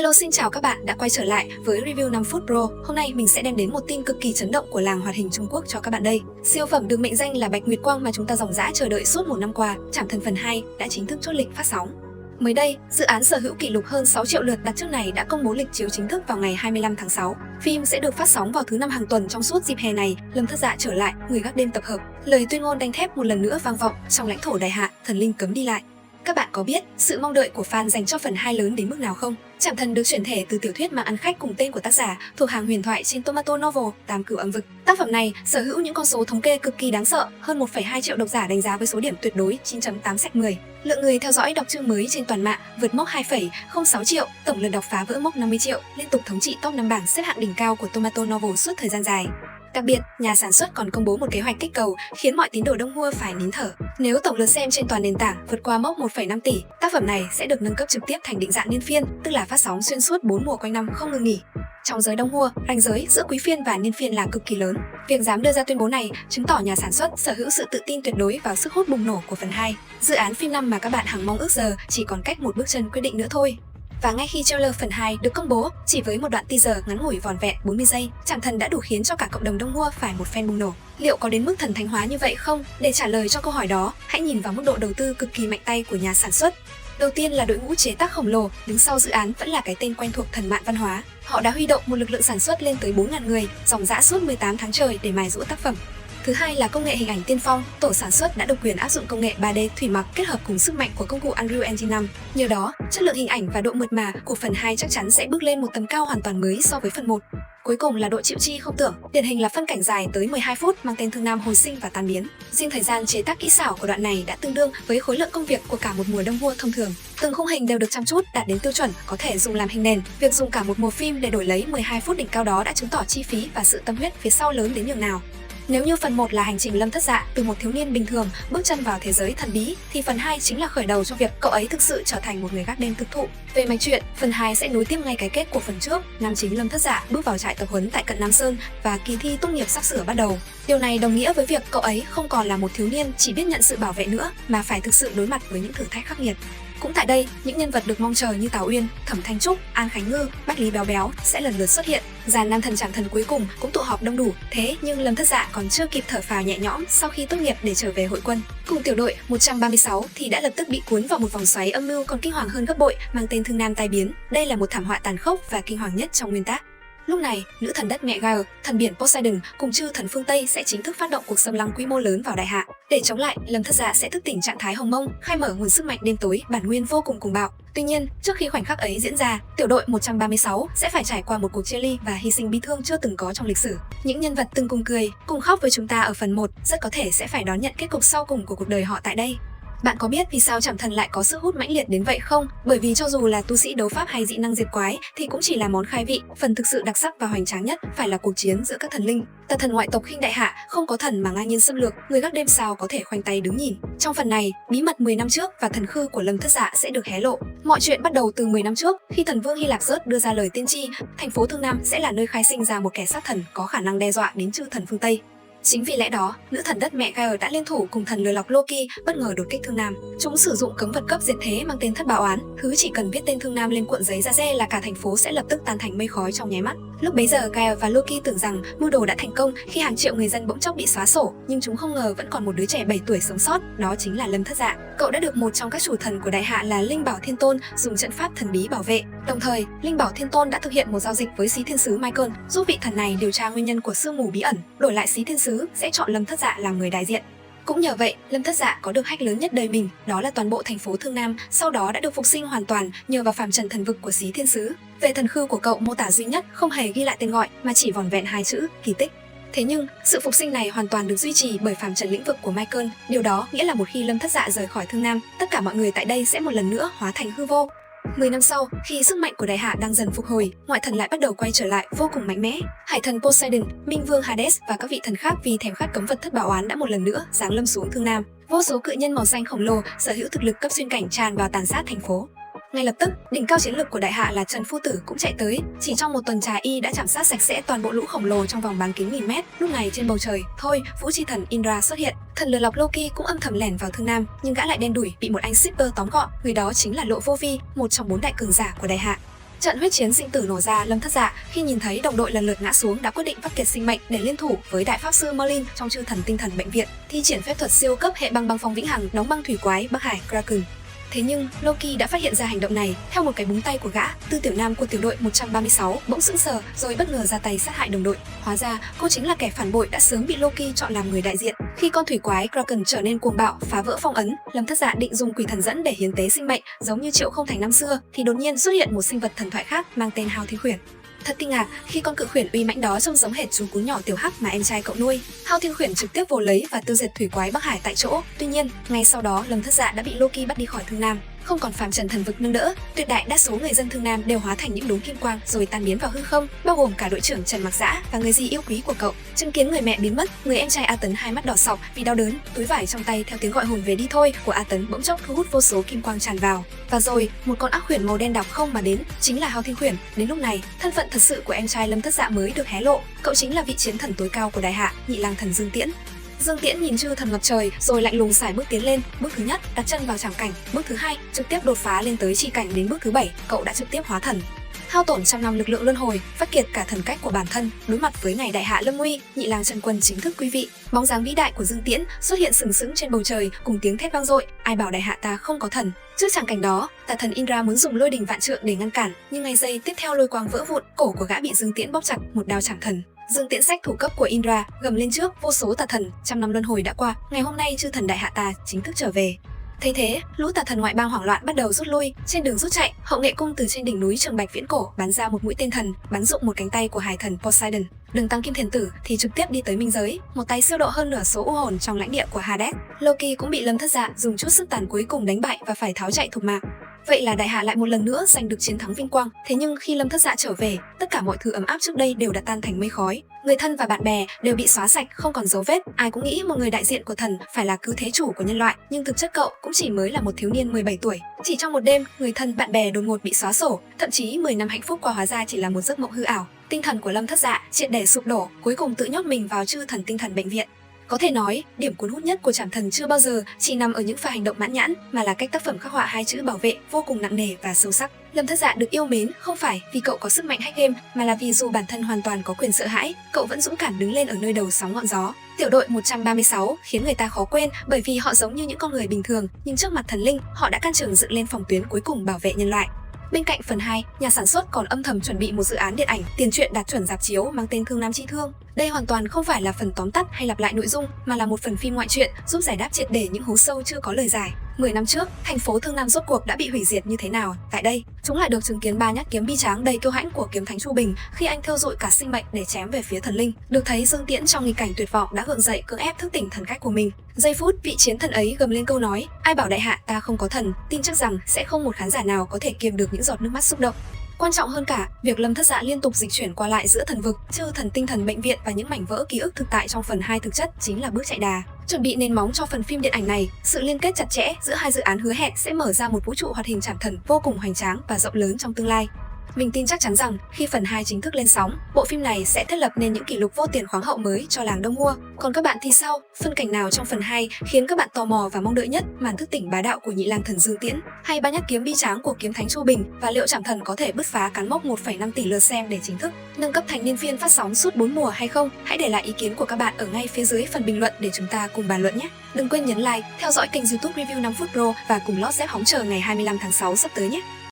Hello, xin chào các bạn đã quay trở lại với review 5 phút Pro. Hôm nay mình sẽ đem đến một tin cực kỳ chấn động của làng hoạt hình Trung Quốc cho các bạn đây. Siêu phẩm được mệnh danh là Bạch Nguyệt Quang mà chúng ta dòng dã chờ đợi suốt một năm qua, Trảm Thần phần 2 đã chính thức chốt lịch phát sóng. Mới đây, dự án sở hữu kỷ lục hơn 6 triệu lượt đặt trước này đã công bố lịch chiếu chính thức vào ngày 25 tháng 6. Phim sẽ được phát sóng vào thứ 5 hàng tuần trong suốt dịp hè này. Lâm Thất Dạ trở lại, người gác đêm tập hợp. Lời tuyên ngôn đanh thép một lần nữa vang vọng trong lãnh thổ Đại Hạ, thần linh cấm đi lại. Các bạn có biết sự mong đợi của fan dành cho phần 2 lớn đến mức nào không? Trảm Thần được chuyển thể từ tiểu thuyết Mạng Ăn Khách cùng tên của tác giả, thuộc hàng huyền thoại trên Tomato Novel, Tam Cửu Âm Vực. Tác phẩm này sở hữu những con số thống kê cực kỳ đáng sợ, hơn 1,2 triệu độc giả đánh giá với số điểm tuyệt đối 9.8/10. Lượng người theo dõi đọc chương mới trên toàn mạng vượt mốc 2,06 triệu, tổng lượt đọc phá vỡ mốc 50 triệu, liên tục thống trị top 5 bảng xếp hạng đỉnh cao của Tomato Novel suốt thời gian dài. Đặc biệt, nhà sản xuất còn công bố một kế hoạch kích cầu khiến mọi tín đồ Đông Hua phải nín thở. Nếu tổng lượt xem trên toàn nền tảng vượt qua mốc 1,5 tỷ, tác phẩm này sẽ được nâng cấp trực tiếp thành định dạng niên phiên, tức là phát sóng xuyên suốt 4 mùa quanh năm không ngừng nghỉ. Trong giới Đông Hua, ranh giới giữa quý phiên và niên phiên là cực kỳ lớn. Việc dám đưa ra tuyên bố này chứng tỏ nhà sản xuất sở hữu sự tự tin tuyệt đối vào sức hút bùng nổ của phần 2. Dự án phim năm mà các bạn hằng mong ước giờ chỉ còn cách một bước chân quyết định nữa thôi. Và ngay khi trailer phần 2 được công bố, chỉ với một đoạn teaser ngắn ngủi vỏn vẹn 40 giây, Trảm Thần đã đủ khiến cho cả cộng đồng Đông Hua phải một phen bùng nổ. Liệu có đến mức thần thánh hóa như vậy không? Để trả lời cho câu hỏi đó, hãy nhìn vào mức độ đầu tư cực kỳ mạnh tay của nhà sản xuất. Đầu tiên là đội ngũ chế tác khổng lồ, đứng sau dự án vẫn là cái tên quen thuộc Thần Mạn Văn Hóa. Họ đã huy động một lực lượng sản xuất lên tới 4.000 người, dòng dã suốt 18 tháng trời để mài giũa tác phẩm. Thứ hai là công nghệ hình ảnh tiên phong, tổ sản xuất đã độc quyền áp dụng công nghệ 3D thủy mặc kết hợp cùng sức mạnh của công cụ Unreal Engine 5. Nhờ đó, chất lượng hình ảnh và độ mượt mà của phần 2 chắc chắn sẽ bước lên một tầm cao hoàn toàn mới so với phần 1. Cuối cùng là độ chịu chi không tưởng, điển hình là phân cảnh dài tới 12 phút mang tên Thương Nam hồi sinh và tan biến. Riêng thời gian chế tác kỹ xảo của đoạn này đã tương đương với khối lượng công việc của cả một mùa Đông Hua thông thường. Từng khung hình đều được chăm chút, đạt đến tiêu chuẩn, có thể dùng làm hình nền. Việc dùng cả một mùa phim để đổi lấy 12 phút đỉnh cao đó đã chứng tỏ chi phí và sự tâm huyết phía sau lớn đến nhường nào. Nếu như phần 1 là hành trình Lâm Thất Dạ từ một thiếu niên bình thường bước chân vào thế giới thần bí, thì phần 2 chính là khởi đầu cho việc cậu ấy thực sự trở thành một người gác đêm thực thụ. Về mạch truyện, phần 2 sẽ nối tiếp ngay cái kết của phần trước. Nam chính Lâm Thất Dạ bước vào trại tập huấn tại Cận Nam Sơn và kỳ thi tốt nghiệp sắp sửa bắt đầu. Điều này đồng nghĩa với việc cậu ấy không còn là một thiếu niên chỉ biết nhận sự bảo vệ nữa, mà phải thực sự đối mặt với những thử thách khắc nghiệt. Cũng tại đây, những nhân vật được mong chờ như Tào Uyên, Thẩm Thanh Trúc, An Khánh Ngư, Bách Lý Béo Béo sẽ lần lượt xuất hiện. Dàn nam thần Trảm Thần cuối cùng cũng tụ họp đông đủ. Thế nhưng Lâm Thất Dạ còn chưa kịp thở phào nhẹ nhõm sau khi tốt nghiệp để trở về hội quân. Cùng tiểu đội 136 thì đã lập tức bị cuốn vào một vòng xoáy âm mưu còn kinh hoàng hơn gấp bội, mang tên Thương Nam Tai Biến. Đây là một thảm họa tàn khốc và kinh hoàng nhất trong nguyên tác. Lúc này, nữ thần đất mẹ Gaia, thần biển Poseidon cùng chư thần phương Tây sẽ chính thức phát động cuộc xâm lăng quy mô lớn vào Đại Hạ. Để chống lại, Lâm Thất Dạ sẽ thức tỉnh trạng thái hồng mông, khai mở nguồn sức mạnh đêm tối bản nguyên vô cùng cuồng bạo. Tuy nhiên, trước khi khoảnh khắc ấy diễn ra, tiểu đội 136 sẽ phải trải qua một cuộc chia ly và hy sinh bi thương chưa từng có trong lịch sử. Những nhân vật từng cùng cười, cùng khóc với chúng ta ở phần 1 rất có thể sẽ phải đón nhận kết cục sau cùng của cuộc đời họ tại đây. Bạn có biết vì sao Trảm Thần lại có sức hút mãnh liệt đến vậy không? Bởi vì cho dù là tu sĩ đấu pháp hay dị năng diệt quái thì cũng chỉ là món khai vị, phần thực sự đặc sắc và hoành tráng nhất phải là cuộc chiến giữa các thần linh. Tà thần ngoại tộc khinh Đại Hạ không có thần mà ngang nhiên xâm lược, người gác đêm sao có thể khoanh tay đứng nhìn. Trong phần này, bí mật 10 năm trước và thần khư của Lâm Thất Dạ sẽ được hé lộ. Mọi chuyện bắt đầu từ 10 năm trước, khi thần vương Hy Lạp Rớt đưa ra lời tiên tri, thành phố Thương Nam sẽ là nơi khai sinh ra một kẻ sát thần có khả năng đe dọa đến chư thần phương Tây. Chính vì lẽ đó, nữ thần đất mẹ Gaia đã liên thủ cùng thần lừa lọc Loki bất ngờ đột kích Thương Nam. Chúng sử dụng cấm vật cấp diệt thế mang tên Thất Bảo Án, thứ chỉ cần viết tên Thương Nam lên cuộn giấy da dê là cả thành phố sẽ lập tức tan thành mây khói trong nháy mắt. Lúc bấy giờ Gaia và Loki tưởng rằng mưu đồ đã thành công khi hàng triệu người dân bỗng chốc bị xóa sổ, nhưng chúng không ngờ vẫn còn một đứa trẻ 7 tuổi sống sót, đó chính là Lâm Thất Dạ. Cậu đã được một trong các chủ thần của Đại Hạ là Linh Bảo Thiên Tôn dùng trận pháp thần bí bảo vệ. Đồng thời, Linh Bảo Thiên Tôn đã thực hiện một giao dịch với Xí Thiên Sứ Michael, giúp vị thần này điều tra nguyên nhân của sương mù bí ẩn, đổi lại Xí Thiên Sứ sẽ chọn Lâm Thất Dạ làm người đại diện. Cũng nhờ vậy, Lâm Thất Dạ có được hack lớn nhất đời mình, đó là toàn bộ thành phố Thương Nam, sau đó đã được phục sinh hoàn toàn nhờ vào phàm trần thần vực của Xí Thiên Sứ. Về thần khư của cậu mô tả duy nhất, không hề ghi lại tên gọi mà chỉ vỏn vẹn 2 chữ kỳ tích. Thế nhưng, sự phục sinh này hoàn toàn được duy trì bởi phàm trần lĩnh vực của Michael. Điều đó nghĩa là một khi Lâm Thất Dạ rời khỏi Thương Nam, tất cả mọi người tại đây sẽ một lần nữa hóa thành hư vô. 10 năm sau, khi sức mạnh của Đại Hạ đang dần phục hồi, ngoại thần lại bắt đầu quay trở lại vô cùng mạnh mẽ. Hải thần Poseidon, Minh Vương Hades và các vị thần khác vì thèm khát cấm vật Thất Bảo Án đã một lần nữa giáng lâm xuống Thương Nam. Vô số cự nhân màu xanh khổng lồ sở hữu thực lực cấp xuyên cảnh tràn vào tàn sát thành phố. Ngay lập tức, đỉnh cao chiến lược của Đại Hạ là Trần Phu Tử cũng chạy tới. Chỉ trong một tuần trà y đã chảm sát sạch sẽ toàn bộ lũ khổng lồ trong vòng bán kính nghìn mét. Lúc này trên bầu trời, thôi, Vũ Chi Thần Indra xuất hiện. Thần lừa lọc Loki cũng âm thầm lẻn vào Thương Nam, nhưng gã lại đen đủi bị một anh shipper tóm gọn. Người đó chính là Lộ Vô Vi, một trong 4 đại cường giả của Đại Hạ. Trận huyết chiến sinh tử nổ ra, Lâm Thất Dạ khi nhìn thấy đồng đội lần lượt ngã xuống đã quyết định vắt kiệt sinh mệnh để liên thủ với đại pháp sư Merlin trong chư thần tinh thần bệnh viện, thi triển phép thuật siêu cấp hệ băng băng phong vĩnh hằng đóng băng thủy quái Bắc Hải Kraken. Thế nhưng Loki đã phát hiện ra hành động này, theo một cái búng tay của gã, Tư Tiểu Nam của tiểu đội 136 bỗng sững sờ rồi bất ngờ ra tay sát hại đồng đội. Hóa ra cô chính là kẻ phản bội đã sớm bị Loki chọn làm người đại diện. Khi con thủy quái Kraken trở nên cuồng bạo, phá vỡ phong ấn, Lâm Thất Dạ định dùng quỷ thần dẫn để hiến tế sinh mệnh, giống như Triệu Không Thành năm xưa, thì đột nhiên xuất hiện một sinh vật thần thoại khác mang tên Hao Thiên Khuyển. Thật kinh ngạc khi con cự khuyển uy mãnh đó trông giống hệt chú cún nhỏ tiểu hắc mà em trai cậu nuôi. Hao Thiên Khuyển trực tiếp vồ lấy và tiêu diệt thủy quái Bắc Hải tại chỗ. Tuy nhiên, ngay sau đó Lâm Thất Dạ đã bị Loki bắt đi khỏi Thương Nam. Không còn phàm trần thần vực nâng đỡ, tuyệt đại đa số người dân Thương Nam đều hóa thành những đốm kim quang rồi tan biến vào hư không, bao gồm cả đội trưởng Trần Mặc Dã và người dì yêu quý của cậu. Chứng kiến người mẹ biến mất, người em trai A Tấn hai mắt đỏ sọc vì đau đớn, túi vải trong tay theo tiếng gọi hồn về đi thôi của A Tấn bỗng chốc thu hút vô số kim quang tràn vào. Và rồi, một con ác khuyển màu đen đạp không mà đến, chính là Hao Thiên Khuyển. Đến lúc này, thân phận thật sự của em trai Lâm Thất Dạ mới được hé lộ, cậu chính là vị chiến thần tối cao của Đại Hạ, Nhị Lang Thần Dương Tiễn. Dương Tiễn nhìn chư thần ngập trời rồi lạnh lùng xài bước tiến lên. Bước thứ nhất đặt chân vào trảm cảnh, bước thứ hai trực tiếp đột phá lên tới chi cảnh, đến bước thứ 7 cậu đã trực tiếp hóa thần. Hao tổn trăm năm lực lượng luân hồi, phát kiệt cả thần cách của bản thân, đối mặt với ngày đại hạ lâm nguy, Nhị Lang Chân Quân chính thức quý vị. Bóng dáng vĩ đại của Dương Tiễn xuất hiện sừng sững trên bầu trời cùng tiếng thét vang dội, ai bảo đại hạ ta không có thần. Trước tràng cảnh đó, tà thần Indra muốn dùng lôi đình vạn trượng để ngăn cản, nhưng ngay giây tiếp theo lôi quang vỡ vụn, cổ của gã bị Dương Tiễn bóp chặt, một đao chạm thần. Dương Tiễn sách thủ cấp của Indra gầm lên trước vô số tà thần, trăm năm luân hồi đã qua, ngày hôm nay chư thần đại hạ ta chính thức trở về. Thấy thế, lũ tà thần ngoại bang hoảng loạn bắt đầu rút lui. Trên đường rút chạy, Hậu Nghệ Cung từ trên đỉnh núi Trường Bạch viễn cổ bắn ra một mũi tên thần, bắn rụng một cánh tay của hải thần Poseidon. Đường Tăng Kim Thiền Tử thì trực tiếp đi tới minh giới, một tay siêu độ hơn nửa số u hồn trong lãnh địa của Hades. Loki cũng bị Lâm Thất Dạ dùng chút sức tàn cuối cùng đánh bại và phải tháo chạy thục mạng. Vậy là đại hạ lại một lần nữa giành được chiến thắng vinh quang. Thế nhưng khi Lâm Thất Dạ trở về, tất cả mọi thứ ấm áp trước đây đều đã tan thành mây khói. Người thân và bạn bè đều bị xóa sạch, không còn dấu vết. Ai cũng nghĩ một người đại diện của thần phải là cứu thế chủ của nhân loại, nhưng thực chất cậu cũng chỉ mới là một thiếu niên 17 tuổi. Chỉ trong một đêm, người thân bạn bè đột ngột bị xóa sổ, thậm chí 10 năm hạnh phúc qua hóa ra chỉ là một giấc mộng hư ảo. Tinh thần của Lâm Thất Dạ triệt để sụp đổ, cuối cùng tự nhốt mình vào chư thần tinh thần bệnh viện. Có thể nói, điểm cuốn hút nhất của Trảm Thần chưa bao giờ chỉ nằm ở những pha hành động mãn nhãn, mà là cách tác phẩm khắc họa hai chữ bảo vệ vô cùng nặng nề và sâu sắc. Lâm Thất Dạ được yêu mến không phải vì cậu có sức mạnh hack game, mà là vì dù bản thân hoàn toàn có quyền sợ hãi, cậu vẫn dũng cảm đứng lên ở nơi đầu sóng ngọn gió. Tiểu đội 136 khiến người ta khó quên bởi vì họ giống như những con người bình thường, nhưng trước mặt thần linh, họ đã can trường dựng lên phòng tuyến cuối cùng bảo vệ nhân loại. Bên cạnh phần 2, nhà sản xuất còn âm thầm chuẩn bị một dự án điện ảnh tiền truyện đạt chuẩn rạp chiếu mang tên Thương Nam Chi Thương. Đây hoàn toàn không phải là phần tóm tắt hay lặp lại nội dung, mà là một phần phim ngoại truyện giúp giải đáp triệt để những hố sâu chưa có lời giải. 10 năm trước, thành phố Thương Nam rốt cuộc đã bị hủy diệt như thế nào? Tại đây, chúng lại được chứng kiến 3 nhát kiếm bi tráng đầy kiêu hãnh của kiếm thánh Chu Bình khi anh thiêu dụi cả sinh mệnh để chém về phía thần linh. Được thấy Dương Tiễn trong nghịch cảnh tuyệt vọng đã gượng dậy cưỡng ép thức tỉnh thần cách của mình. Giây phút vị chiến thần ấy gầm lên câu nói: ai bảo đại hạ ta không có thần, tin chắc rằng sẽ không một khán giả nào có thể kiềm được những giọt nước mắt xúc động. Quan trọng hơn cả, việc Lâm Thất Dạ liên tục dịch chuyển qua lại giữa thần vực, chư thần tinh thần bệnh viện và những mảnh vỡ ký ức thực tại trong phần 2 thực chất chính là bước chạy đà. Chuẩn bị nền móng cho phần phim điện ảnh này, sự liên kết chặt chẽ giữa hai dự án hứa hẹn sẽ mở ra một vũ trụ hoạt hình Trảm Thần vô cùng hoành tráng và rộng lớn trong tương lai. Mình tin chắc chắn rằng khi phần 2 chính thức lên sóng, bộ phim này sẽ thiết lập nên những kỷ lục vô tiền khoáng hậu mới cho làng đông mua. Còn các bạn thì sao? Phân cảnh nào trong phần 2 khiến các bạn tò mò và mong đợi nhất? Màn thức tỉnh bá đạo của Nhị Lang Thần Dương Tiễn, hay 3 nhát kiếm bi tráng của kiếm thánh Chu Bình, và liệu Trảm Thần có thể bứt phá cán mốc 1,5 tỷ lượt xem để chính thức nâng cấp thành niên phiên phát sóng suốt 4 mùa hay không? Hãy để lại ý kiến của các bạn ở ngay phía dưới phần bình luận để chúng ta cùng bàn luận nhé. Đừng quên nhấn like, theo dõi kênh YouTube Review 5 phút Pro và cùng lót dép hóng chờ ngày 25 tháng 6 sắp tới nhé.